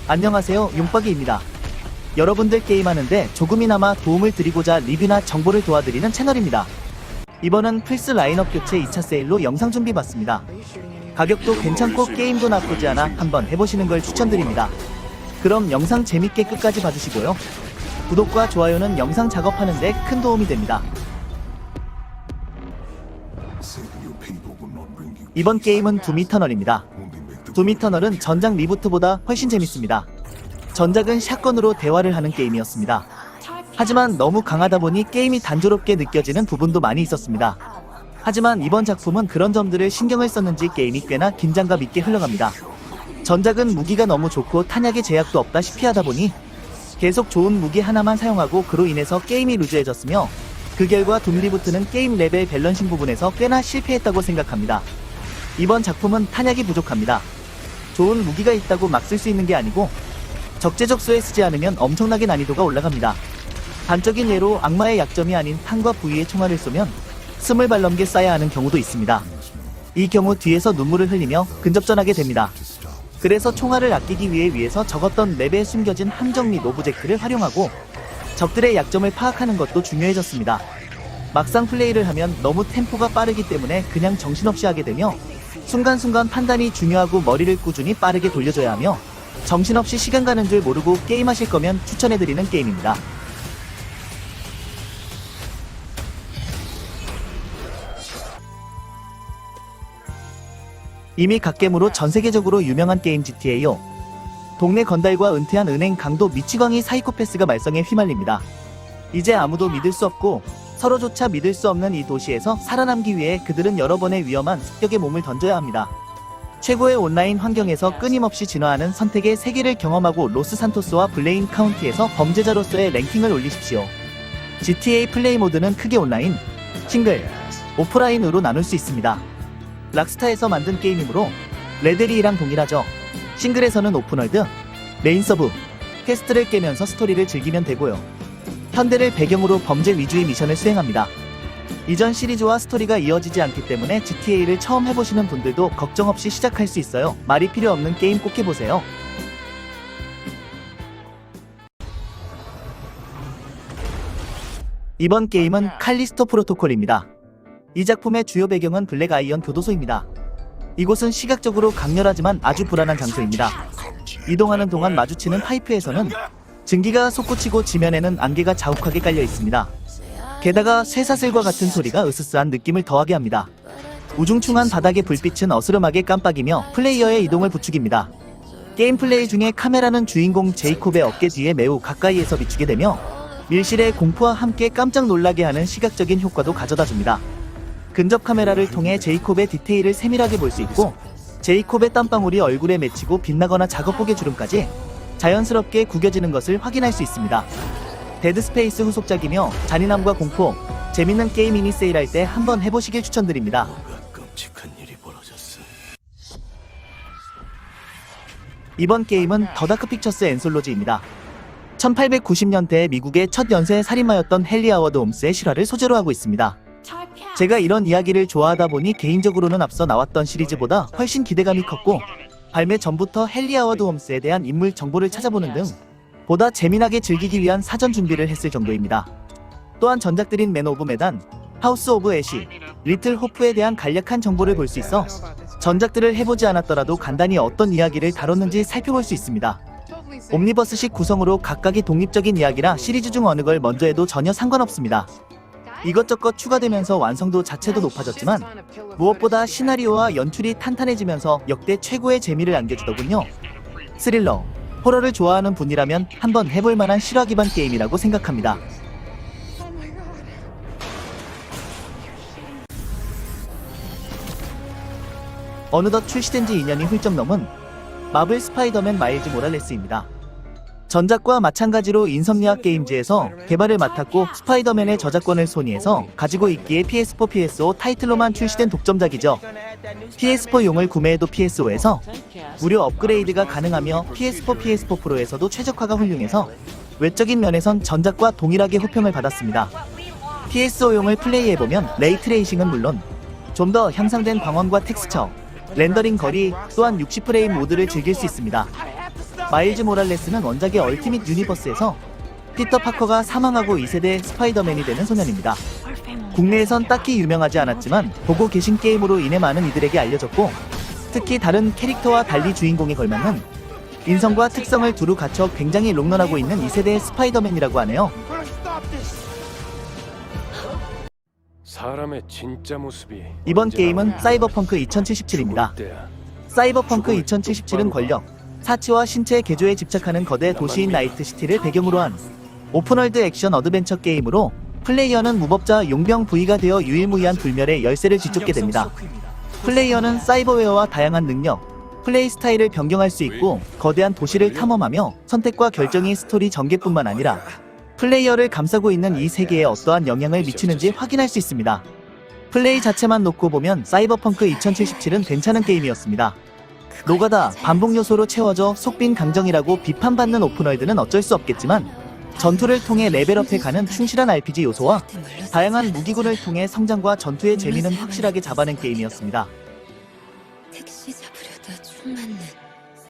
안녕하세요, 용박이입니다. 여러분들 게임하는데 조금이나마 도움을 드리고자 리뷰나 정보를 도와드리는 채널입니다. 이번은 플스 라인업 교체 2차 세일로 영상 준비봤습니다. 가격도 괜찮고 게임도 나쁘지 않아 한번 해보시는 걸 추천드립니다. 그럼 영상 재밌게 끝까지 봐주시고요. 구독과 좋아요는 영상 작업하는데 큰 도움이 됩니다. 이번 게임은 둠이터널입니다. 둠이터널은 전작 리부트보다 훨씬 재밌습니다. 전작은 샷건으로 대화를 하는 게임이었습니다. 하지만 너무 강하다 보니 게임이 단조롭게 느껴지는 부분도 많이 있었습니다. 하지만 이번 작품은 그런 점들을 신경을 썼는지 게임이 꽤나 긴장감 있게 흘러갑니다. 전작은 무기가 너무 좋고 탄약의 제약도 없다시피 하다 보니 계속 좋은 무기 하나만 사용하고 그로 인해서 게임이 루즈해졌으며 그 결과 둠 리부트는 게임 레벨 밸런싱 부분에서 꽤나 실패했다고 생각합니다. 이번 작품은 탄약이 부족합니다. 좋은 무기가 있다고 막 쓸 수 있는 게 아니고 적재적소에 쓰지 않으면 엄청나게 난이도가 올라갑니다. 단적인 예로 악마의 약점이 아닌 탄과 부위에 총알을 쏘면 20발 넘게 쏴야 하는 경우도 있습니다. 이 경우 뒤에서 눈물을 흘리며 근접전하게 됩니다. 그래서 총알을 아끼기 위해서 적었던 맵에 숨겨진 함정 및 오브젝트를 활용하고 적들의 약점을 파악하는 것도 중요해졌습니다. 막상 플레이를 하면 너무 템포가 빠르기 때문에 그냥 정신없이 하게 되며 순간순간 판단이 중요하고 머리를 꾸준히 빠르게 돌려줘야 하며 정신없이 시간 가는 줄 모르고 게임하실 거면 추천해드리는 게임입니다. 이미 갓겜으로 전세계적으로 유명한 게임 GTA요. 동네 건달과 은퇴한 은행 강도 미치광이 사이코패스가 말썽에 휘말립니다. 이제 아무도 믿을 수 없고 서로조차 믿을 수 없는 이 도시에서 살아남기 위해 그들은 여러 번의 위험한 습격에 몸을 던져야 합니다. 최고의 온라인 환경에서 끊임없이 진화하는 선택의 세계를 경험하고 로스산토스와 블레인 카운티에서 범죄자로서의 랭킹을 올리십시오. GTA 플레이 모드는 크게 온라인, 싱글, 오프라인으로 나눌 수 있습니다. 락스타에서 만든 게임이므로 레데리랑 동일하죠. 싱글에서는 오픈월드, 메인 서브, 퀘스트를 깨면서 스토리를 즐기면 되고요. 현대를 배경으로 범죄 위주의 미션을 수행합니다. 이전 시리즈와 스토리가 이어지지 않기 때문에 GTA를 처음 해보시는 분들도 걱정 없이 시작할 수 있어요. 말이 필요 없는 게임 꼭 해보세요. 이번 게임은 칼리스토 프로토콜입니다. 이 작품의 주요 배경은 블랙 아이언 교도소입니다. 이곳은 시각적으로 강렬하지만 아주 불안한 장소입니다. 이동하는 동안 마주치는 파이프에서는 증기가 솟구치고 지면에는 안개가 자욱하게 깔려 있습니다. 게다가 쇠사슬과 같은 소리가 으스스한 느낌을 더하게 합니다. 우중충한 바닥의 불빛은 어스름하게 깜빡이며 플레이어의 이동을 부추깁니다. 게임 플레이 중에 카메라는 주인공 제이콥의 어깨 뒤에 매우 가까이에서 비추게 되며 밀실의 공포와 함께 깜짝 놀라게 하는 시각적인 효과도 가져다줍니다. 근접 카메라를 통해 제이콥의 디테일을 세밀하게 볼 수 있고 제이콥의 땀방울이 얼굴에 맺히고 빛나거나 작업복의 주름까지 자연스럽게 구겨지는 것을 확인할 수 있습니다. 데드스페이스 후속작이며 잔인함과 공포, 재밌는 게임이니 세일할 때 한번 해보시길 추천드립니다. 이번 게임은 더 다크 픽처스 앤솔로지입니다. 1890년대 미국의 첫 연쇄 살인마였던 헨리 하워드 홈스의 실화를 소재로 하고 있습니다. 제가 이런 이야기를 좋아하다 보니 개인적으로는 앞서 나왔던 시리즈보다 훨씬 기대감이 컸고 발매 전부터 헨리 하워드 홈스에 대한 인물 정보를 찾아보는 등 보다 재미나게 즐기기 위한 사전 준비를 했을 정도입니다. 또한 전작들인 맨 오브 메단, 하우스 오브 애쉬, 리틀 호프에 대한 간략한 정보를 볼 수 있어 전작들을 해보지 않았더라도 간단히 어떤 이야기를 다뤘는지 살펴볼 수 있습니다. 옴니버스식 구성으로 각각이 독립적인 이야기라 시리즈 중 어느 걸 먼저 해도 전혀 상관없습니다. 이것저것 추가되면서 완성도 자체도 높아졌지만 무엇보다 시나리오와 연출이 탄탄해지면서 역대 최고의 재미를 안겨주더군요. 스릴러, 호러를 좋아하는 분이라면 한번 해볼 만한 실화 기반 게임이라고 생각합니다. 어느덧 출시된 지 2년이 훌쩍 넘은 마블 스파이더맨 마일즈 모랄레스입니다. 전작과 마찬가지로 인섬니아 게임즈에서 개발을 맡았고 스파이더맨의 저작권을 소니에서 가지고 있기에 PS4, PS5 타이틀로만 출시된 독점작이죠. PS4용을 구매해도 PS5에서 무료 업그레이드가 가능하며 PS4, PS4 프로에서도 최적화가 훌륭해서 외적인 면에선 전작과 동일하게 호평을 받았습니다. PS5용을 플레이해보면 레이트레이싱은 물론 좀 더 향상된 광원과 텍스처, 렌더링 거리 또한 60프레임 모드를 즐길 수 있습니다. 마일즈 모랄레스는 원작의 얼티밋 유니버스에서 피터 파커가 사망하고 2세대 스파이더맨이 되는 소년입니다. 국내에선 딱히 유명하지 않았지만 보고 계신 게임으로 인해 많은 이들에게 알려졌고, 특히 다른 캐릭터와 달리 주인공에 걸맞는 인성과 특성을 두루 갖춰 굉장히 롱런하고 있는 2세대 스파이더맨이라고 하네요. 사람의 진짜 모습이 이번 게임은 사이버펑크 2077입니다. 사이버펑크 2077은 권력, 사치와 신체 개조에 집착하는 거대 도시인 나이트시티를 배경으로 한 오픈월드 액션 어드벤처 게임으로 플레이어는 무법자 용병 V가 되어 유일무이한 불멸의 열쇠를 뒤쫓게 됩니다. 플레이어는 사이버웨어와 다양한 능력, 플레이 스타일을 변경할 수 있고 거대한 도시를 탐험하며 선택과 결정이 스토리 전개뿐만 아니라 플레이어를 감싸고 있는 이 세계에 어떠한 영향을 미치는지 확인할 수 있습니다. 플레이 자체만 놓고 보면 사이버펑크 2077은 괜찮은 게임이었습니다. 노가다, 반복 요소로 채워져 속빈 강정이라고 비판받는 오픈월드는 어쩔 수 없겠지만, 전투를 통해 레벨업해가는 충실한 RPG 요소와 다양한 무기군을 통해 성장과 전투의 재미는 확실하게 잡아낸 게임이었습니다. 택시 잡으려다 총 맞네.